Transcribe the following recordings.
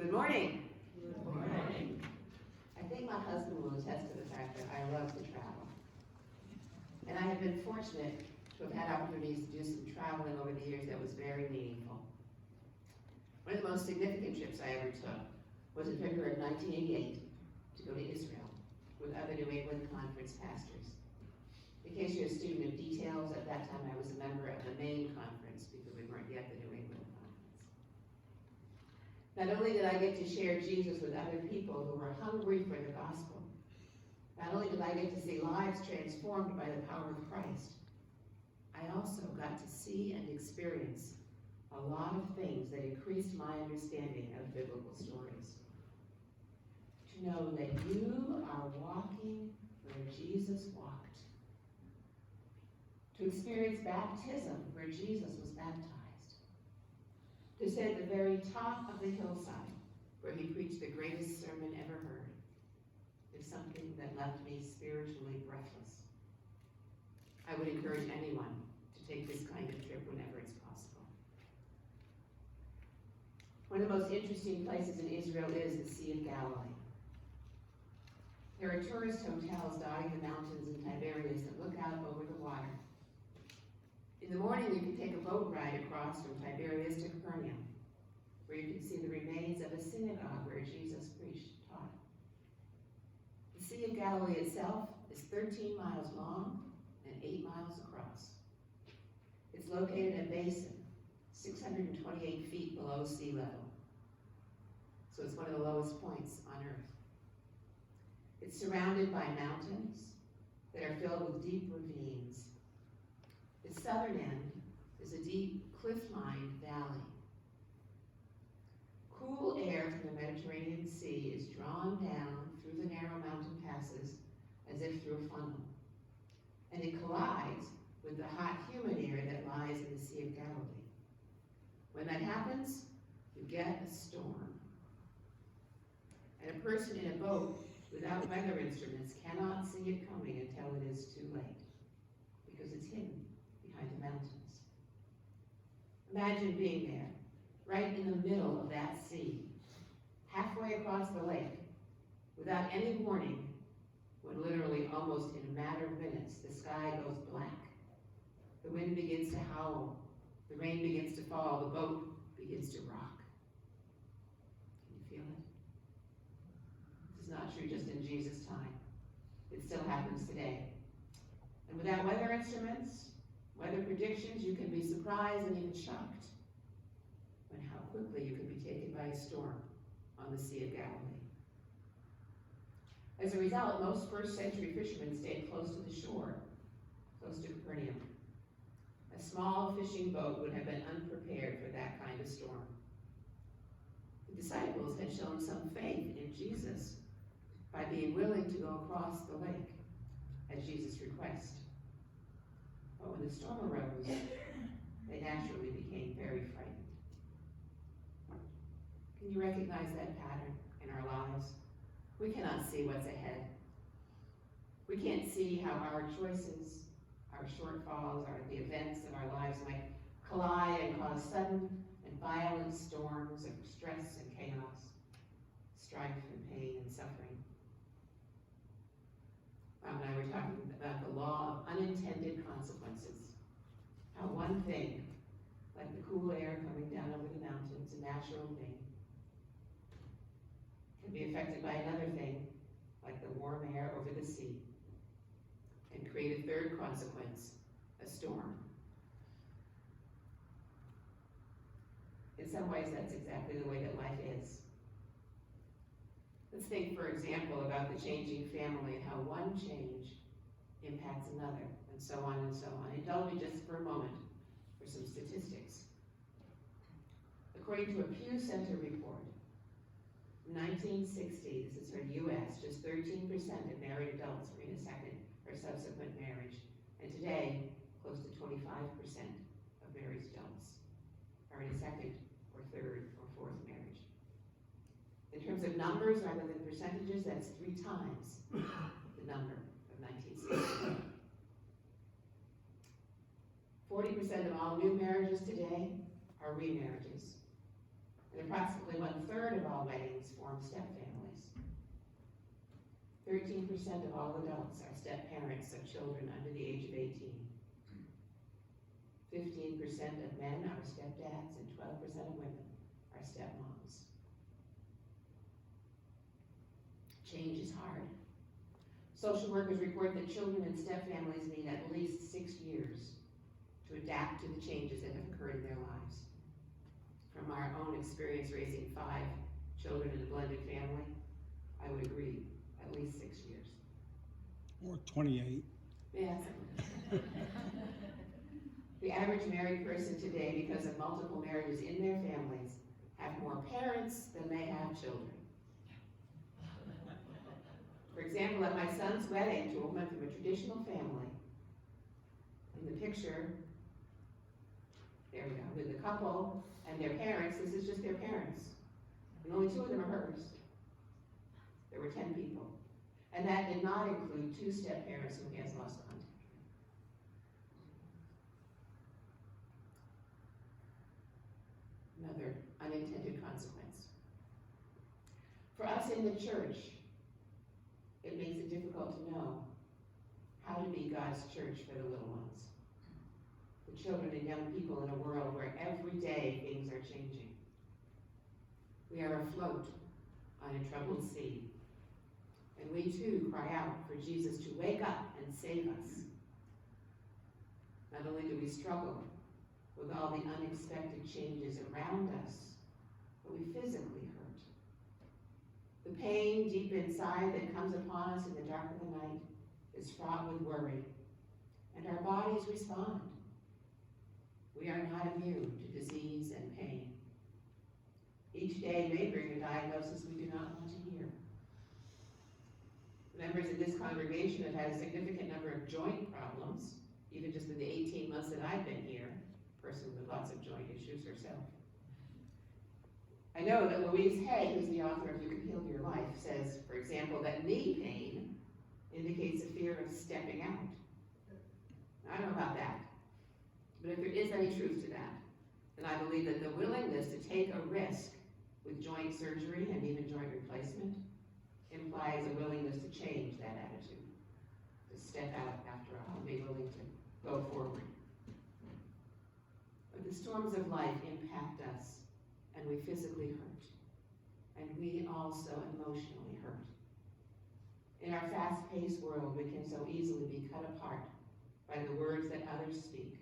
Good morning. Good morning. I think my husband will attest to the fact that I love to travel. And I have been fortunate to have had opportunities to do some traveling over the years that was very meaningful. One of the most significant trips I ever took was in February of 1988 to go to Israel with other New England Conference pastors. In case you're a student of details, at that time I was a member of the main conference because we weren't yet the New England Conference. Not only did I get to share Jesus with other people who were hungry for the gospel, not only did I get to see lives transformed by the power of Christ, I also got to see and experience a lot of things that increased my understanding of biblical stories. To know that you are walking where Jesus walked. To experience baptism where Jesus was baptized. To sit at the very top of the hillside where he preached the greatest sermon ever heard is something that left me spiritually breathless. I would encourage anyone to take this kind of trip whenever it's possible. One of the most interesting places in Israel is the Sea of Galilee. There are tourist hotels dotting the mountains in Tiberias that look out over the water. In the morning, you can take a boat ride across from Tiberias to Capernaum, where you can see the remains of a synagogue where Jesus preached and taught. The Sea of Galilee itself is 13 miles long and 8 miles across. It's located in a basin 628 feet below sea level. So it's one of the lowest points on Earth. It's surrounded by mountains that are filled with deep ravines. The southern end is a deep cliff-lined valley. Cool air from the Mediterranean Sea is drawn down through the narrow mountain passes as if through a funnel. And it collides with the hot, humid air that lies in the Sea of Galilee. When that happens, you get a storm. And a person in a boat without weather instruments cannot see it coming until it is too late, because it's hidden behind the mountains. Imagine being there, right in the middle of that sea, halfway across the lake, without any warning, when literally almost in a matter of minutes, the sky goes black. The wind begins to howl, the rain begins to fall, the boat begins to rock. Can you feel it? This is not true just in Jesus' time. It still happens today. And without weather instruments, weather predictions, you can be surprised and even shocked when how quickly you can be taken by a storm on the Sea of Galilee. As a result, most first century fishermen stayed close to the shore, close to Capernaum. A small fishing boat would have been unprepared for that kind of storm. The disciples had shown some faith in Jesus by being willing to go across the lake at Jesus' request. But when the storm arose, they naturally became very frightened. Can you recognize that pattern in our lives? We cannot see what's ahead. We can't see how our choices, our shortfalls, or the events of our lives might collide and cause sudden and violent storms of stress and chaos, strife and pain and suffering. Bob and I were talking about the law of unintended consequences. How one thing, like the cool air coming down over the mountains, a natural thing, can be affected by another thing, like the warm air over the sea, and create a third consequence, a storm. In some ways, that's exactly the way that life is. Let's think, for example, about the changing family and how one change impacts another, and so on and so on. Indulge me just for a moment for some statistics. According to a Pew Center report, in 1960, this is for U.S., just 13% of married adults were in a second or subsequent marriage. And today, close to 25% of married adults are in a second or third or fourth marriage. In terms of numbers rather than percentages, that's 3 times the number of 1960. 40% of all new marriages today are remarriages. And approximately 1/3 of all weddings form step-families. 13% of all adults are step-parents of children under the age of 18. 15% of men are stepdads and 12% of women are stepmoms. Change is hard. Social workers report that children in step-families need at least 6 years to adapt to the changes that have occurred in their lives. From our own experience raising 5 children in a blended family, I would agree, at least 6 years. Or 28. Yes. The average married person today, because of multiple marriages in their families, have more parents than they have children. For example, at my son's wedding to a woman from a traditional family, in the picture, there we go, with the couple and their parents, this is just their parents. And only 2 of them are hers. There were 10 people. And that did not include 2 step-parents whom he has lost contact with. Another unintended consequence. For us in the church, it makes it difficult to know how to be God's church for the little ones. The children and young people in a world where every day things are changing. We are afloat on a troubled sea. And we too cry out for Jesus to wake up and save us. Not only do we struggle with all the unexpected changes around us, but we physically hurt. The pain deep inside that comes upon us in the dark of the night is fraught with worry, and our bodies respond. We are not immune to disease and pain. Each day may bring a diagnosis we do not want to hear. Members of this congregation have had a significant number of joint problems, even just in the 18 months that I've been here, a person with lots of joint issues herself. I know that Louise Hay, who's the author of You Can Heal Your Life, says, for example, that knee pain indicates a fear of stepping out. I don't know about that, but if there is any truth to that, then I believe that the willingness to take a risk with joint surgery and even joint replacement implies a willingness to change that attitude, to step out after all, and be willing to go forward. But the storms of life impact us, and we physically hurt, and we also emotionally hurt. In our fast-paced world, we can so easily be cut apart by the words that others speak,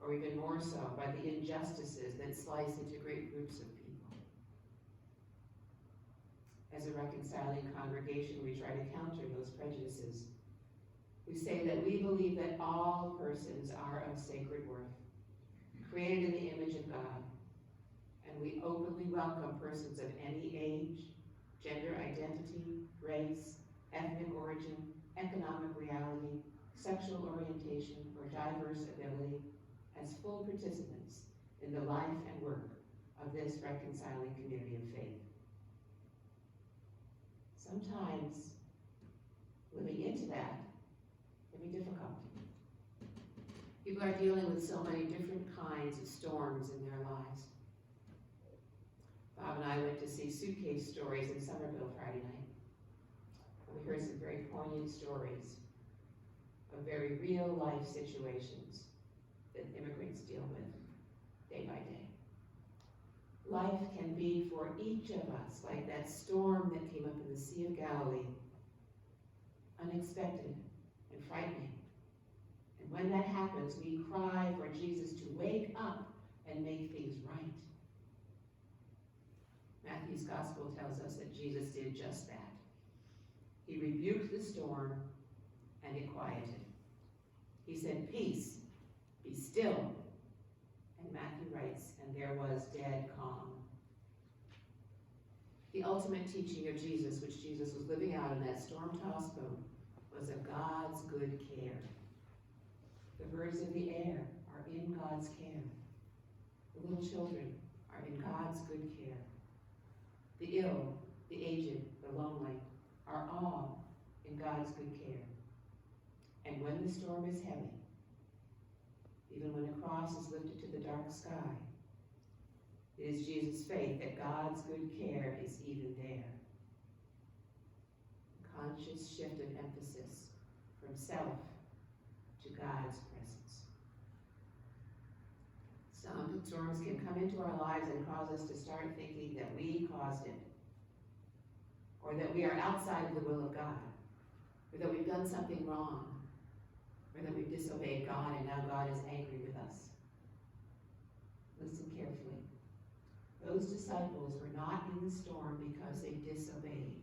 or even more so by the injustices that slice into great groups of people. As a reconciling congregation, we try to counter those prejudices. We say that we believe that all persons are of sacred worth, created in the image of God, and we openly welcome persons of any age, gender identity, race, ethnic origin, economic reality, sexual orientation, or diverse ability as full participants in the life and work of this reconciling community of faith. Sometimes living into that can be difficult. People are dealing with so many different kinds of storms in their lives. Bob and I went to see Suitcase Stories in Somerville Friday night. And we heard some very poignant stories of very real life situations that immigrants deal with day by day. Life can be for each of us like that storm that came up in the Sea of Galilee, unexpected and frightening. And when that happens, we cry for Jesus to wake up and make things right. Matthew's gospel tells us that Jesus did just that. He rebuked the storm and it quieted. He said, "Peace, be still." And Matthew writes, and there was dead calm. The ultimate teaching of Jesus, which Jesus was living out in that storm-tossed boat, was of God's good care. The birds of the air are in God's care. The little children are in God's good care. The ill, the aged, the lonely are all in God's good care. And when the storm is heavy, even when a cross is lifted to the dark sky, It is Jesus' faith that God's good care is even there. A conscious shift of emphasis from self to God's presence. Some storms can come into our lives and cause us to start thinking that we caused it, or that we are outside of the will of God, or that we've done something wrong, or that we've disobeyed God and now God is angry with us. Listen carefully. Those disciples were not in the storm because they disobeyed.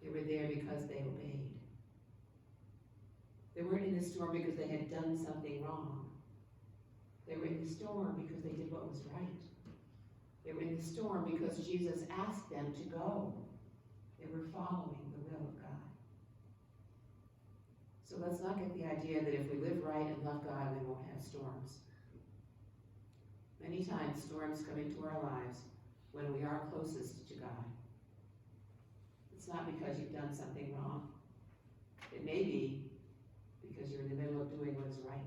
They were there because they obeyed. They weren't in the storm because they had done something wrong. They were in the storm because they did what was right. They were in the storm because Jesus asked them to go. They were following the will of God. So let's not get the idea that if we live right and love God, we won't have storms. Many times storms come into our lives when we are closest to God. It's not because you've done something wrong. It may be because you're in the middle of doing what is right.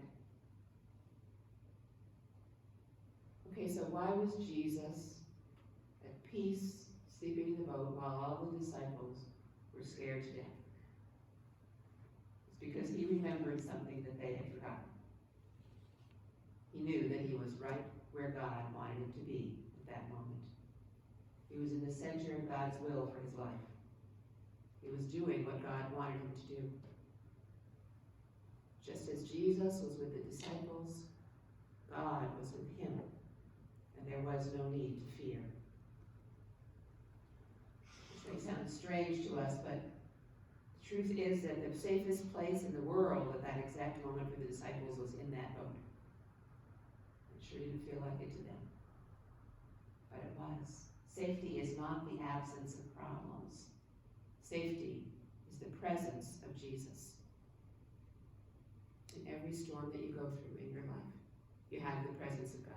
Okay, so why was Jesus at peace, sleeping in the boat, while all the disciples were scared to death? It's because he remembered something that they had forgotten. He knew that he was right where God wanted him to be at that moment. He was in the center of God's will for his life. He was doing what God wanted him to do. Just as Jesus was with the disciples, God was with him, and there was no need to fear. This may sound strange to us, but the truth is that the safest place in the world at that exact moment for the disciples was in that boat. It sure didn't feel like it to them, but it was. Safety is not the absence of problems. Safety is the presence of Jesus. In every storm that you go through in your life, you have the presence of God.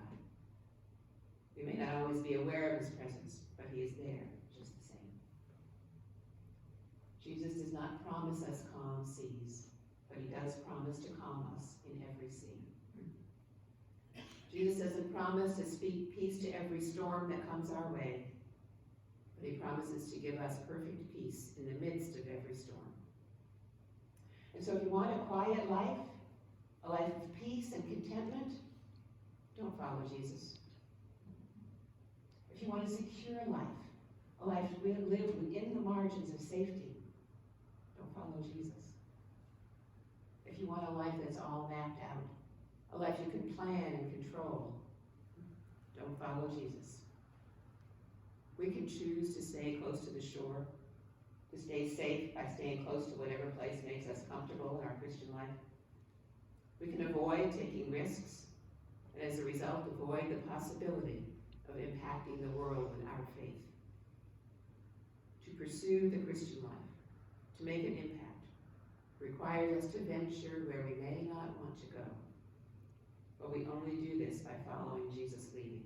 You may not always be aware of his presence, but he is there just the same. Jesus does not promise us calm seas, but he does promise to calm us in every sea. Jesus doesn't promise to speak peace to every storm that comes our way, but he promises to give us perfect peace in the midst of every storm. And so if you want a quiet life, a life of peace and contentment, don't follow Jesus. If you want a secure life, a life lived within the margins of safety, don't follow Jesus. If you want a life that's all mapped out, a life you can plan and control, don't follow Jesus. We can choose to stay close to the shore, to stay safe by staying close to whatever place makes us comfortable in our Christian life. We can avoid taking risks, and as a result, avoid the possibility of impacting the world with our faith. To pursue the Christian life, to make an impact, requires us to venture where we may not want to go. But we only do this by following Jesus' leading.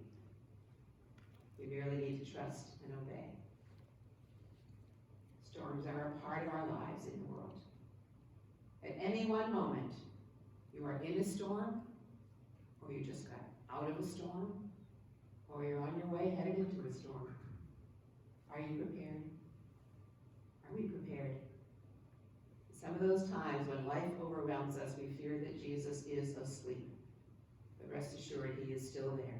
We merely need to trust and obey. Storms are a part of our lives in the world. At any one moment, you are in a storm, or you just got out of a storm, or you're on your way headed into a storm. Are you prepared? Are we prepared? Some of those times when life overwhelms us, we fear that Jesus is asleep. But rest assured, he is still there,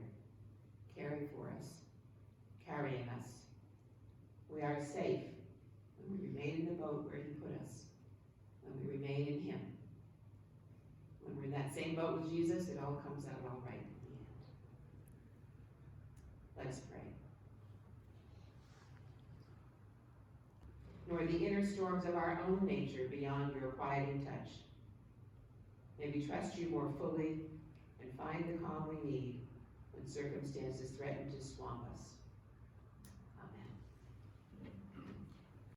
caring for us, carrying us. We are safe when we remain in the boat where he put us, when we remain in him. When we're in that same boat with Jesus, it all comes out all right in the end. Let's pray. Nor the inner storms of our own nature beyond your quieting touch. May we trust you more fully and find the calm we need when circumstances threaten to swamp us.